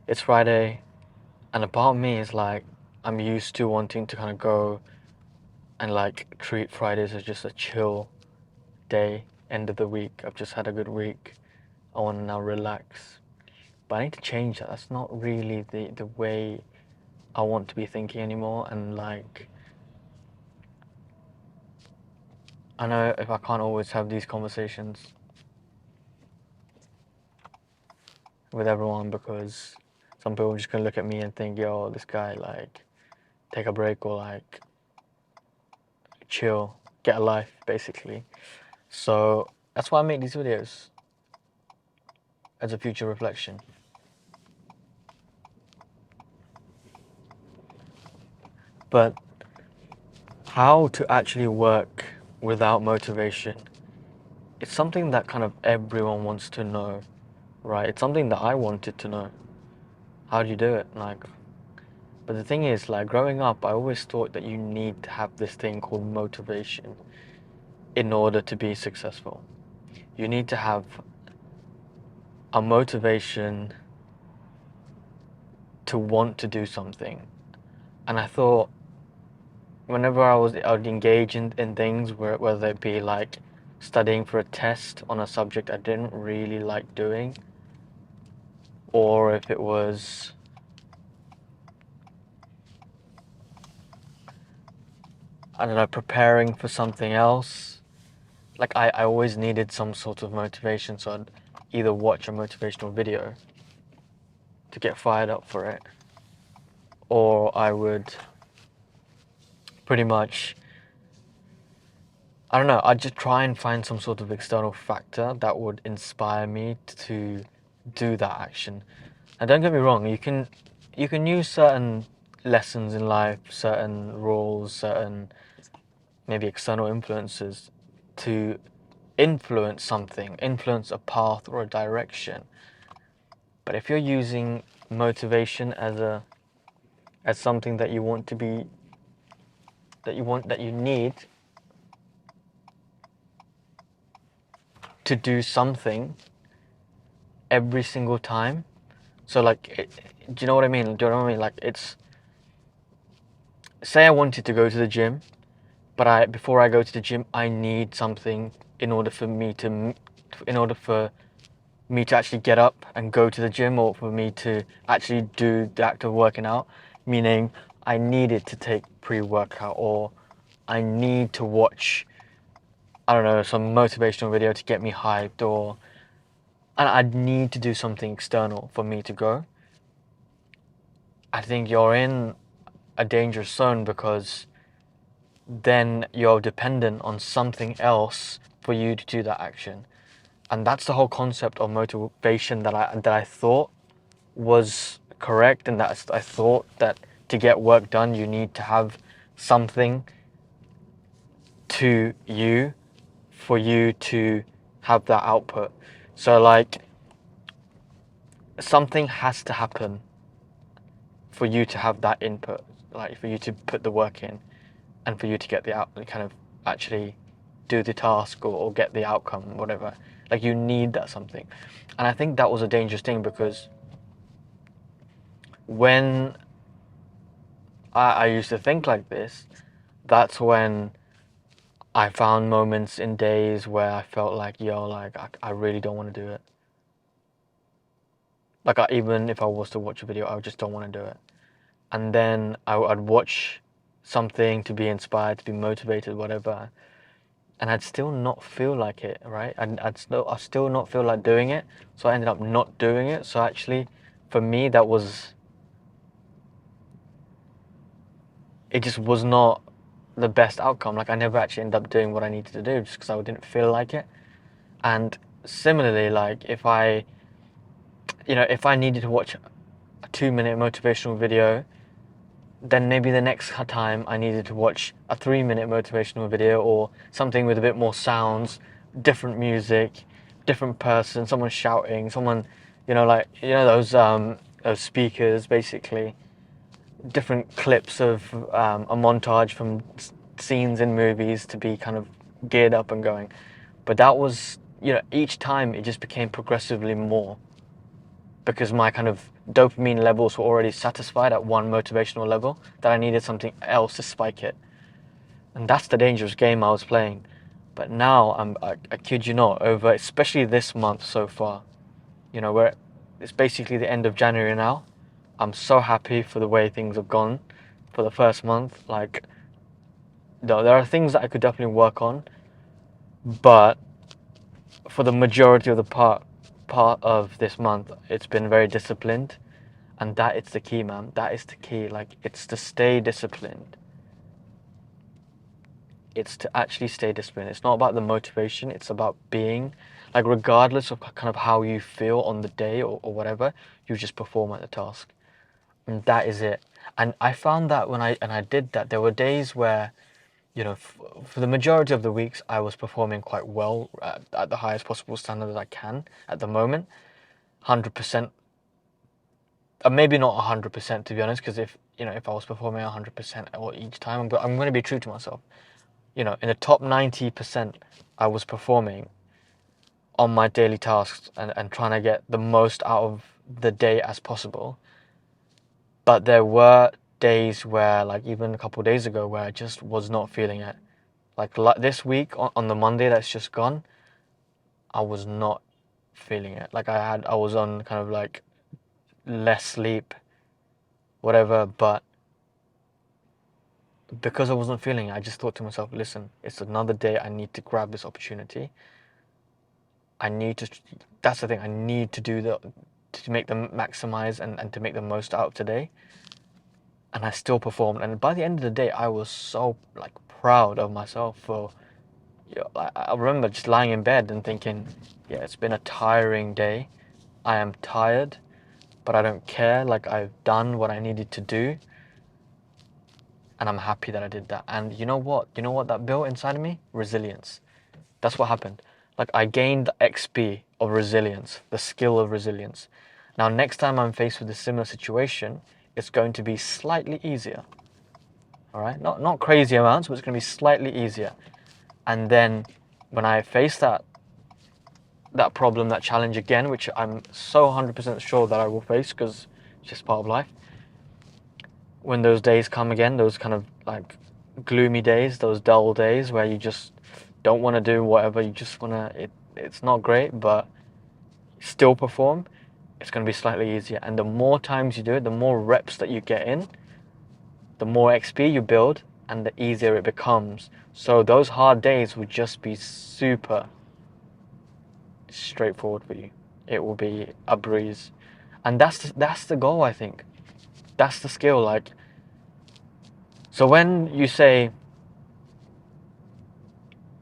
it's Friday, and a part of me is like, I'm used to wanting to kind of go and like treat Fridays as just a chill day, end of the week. I've just had a good week. I want to now relax. But I need to change that. That's not really the way I want to be thinking anymore. And like, I know if I can't always have these conversations with everyone because some people are just gonna look at me and think, yo, this guy, like, take a break or like chill, get a life, basically. So that's why I make these videos as a future reflection. But how to actually work without motivation, it's something that kind of everyone wants to know, right? It's something that I wanted to know. How do you do it? Like, but the thing is, like, growing up, I always thought that you need to have this thing called motivation in order to be successful. You need to have a motivation to want to do something. And I thought whenever I would engage in things, whether it be like studying for a test on a subject I didn't really like doing, or if it was, I don't know, preparing for something else, like I always needed some sort of motivation. So I'd either watch a motivational video to get fired up for it, or I would pretty much, I don't know, I'd just try and find some sort of external factor that would inspire me to do that action. And don't get me wrong, you can use certain lessons in life, certain rules, certain maybe external influences to influence something, influence a path or a direction. But if you're using motivation as something that you want to be, that you need to do something every single time. So like, do you know what I mean? Do you know what I mean? Like, it's, say I wanted to go to the gym, but before I go to the gym, I need something in order for me to, in order for me to actually get up and go to the gym, or for me to actually do the act of working out. Meaning, I needed to take pre-workout, or I need to watch, I don't know, some motivational video to get me hyped, or and I'd need to do something external for me to go. I think you're in a dangerous zone, because then you're dependent on something else for you to do that action. And that's the whole concept of motivation that I thought was correct, and that I thought that to get work done you need to have something to you for you to have that output. So like, something has to happen for you to have that input, like for you to put the work in and for you to get the out, kind of actually do the task, or get the outcome, whatever. Like, you need that something. And I think that was a dangerous thing, because when I used to think like this, that's when I found moments in days where I felt like, yo, like, I really don't want to do it. Like, even if I was to watch a video, I just don't want to do it. And then I'd watch something to be inspired, to be motivated, whatever, and I'd still not feel like it, right? I'd still not feel like doing it, so I ended up not doing it. So actually, for me, it just was not the best outcome. Like, I never actually ended up doing what I needed to do, just because I didn't feel like it. And similarly, like, if I needed to watch a 2-minute motivational video, then maybe the next time I needed to watch a 3-minute motivational video, or something with a bit more sounds, different music, different person, someone shouting, someone, like, those speakers, basically, different clips of a montage from scenes in movies to be kind of geared up and going. But that was, each time it just became progressively more, because my kind of dopamine levels were already satisfied at one motivational level, that I needed something else to spike it. And that's the dangerous game I was playing. But now I kid you not, over especially this month so far, you know, where it's basically the end of January now. I'm so happy for the way things have gone for the first month. Like, there are things that I could definitely work on, but for the majority of the part of this month, it's been very disciplined, and that is the key, man. That is the key. Like, it's to stay disciplined. It's to actually stay disciplined. It's not about the motivation. It's about being, like, regardless of kind of how you feel on the day or whatever, you just perform at the task, and that is it. And I found that when I did that, there were days where, you know, for the majority of the weeks, I was performing quite well at the highest possible standard that I can at the moment, 100%. Maybe not 100% to be honest, because if you know if I was performing 100% each time, I'm going to be true to myself. You know, in the top 90%, I was performing on my daily tasks and trying to get the most out of the day as possible. But there were days where, like even a couple of days ago, where I just was not feeling it. Like this week on the Monday that's just gone, I was not feeling it. Like I was on kind of like less sleep, whatever, but because I wasn't feeling it, I just thought to myself, listen, it's another day. I need to grab this opportunity. I need to, that's the thing, I need to to make them maximize and to make the most out of today. And I still performed. And by the end of the day, I was so like proud of myself for, you know, I remember just lying in bed and thinking, yeah, it's been a tiring day. I am tired, but I don't care. Like, I've done what I needed to do. And I'm happy that I did that. And you know what? You know what that built inside of me? Resilience. That's what happened. Like, I gained the XP of resilience, the skill of resilience. Now, next time I'm faced with a similar situation, it's going to be slightly easier. All right? Not crazy amounts, but it's going to be slightly easier. And then when I face that problem, that challenge again, which I'm so 100% sure that I will face because it's just part of life. When those days come again, those kind of like gloomy days, those dull days where you just don't want to do whatever, you just want to, it's not great, but still perform, it's going to be slightly easier. And the more times you do it, the more reps that you get in, the more XP you build, and the easier it becomes. So those hard days would just be super straightforward for you. It will be a breeze. And that's the goal, I think. That's the skill. Like, so when you say,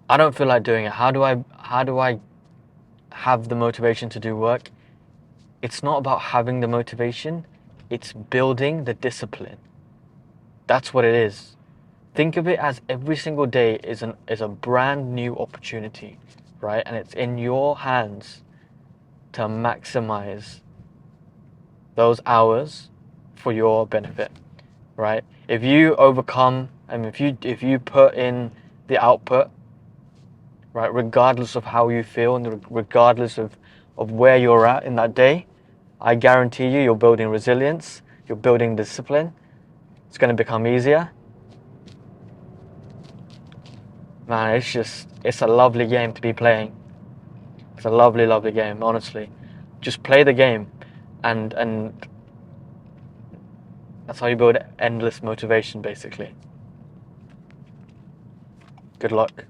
I don't feel like doing it, how do I have the motivation to do work? It's not about having the motivation, it's building the discipline. That's what it is. Think of it as every single day is a brand new opportunity, right? And it's in your hands to maximize those hours for your benefit, right? If you overcome, and if you put in the output, right, regardless of how you feel and regardless of where you're at in that day, I guarantee you, you're building resilience, you're building discipline. It's going to become easier. Man, it's a lovely game to be playing. It's a lovely, lovely game, honestly. Just play the game, and that's how you build endless motivation, basically. Good luck.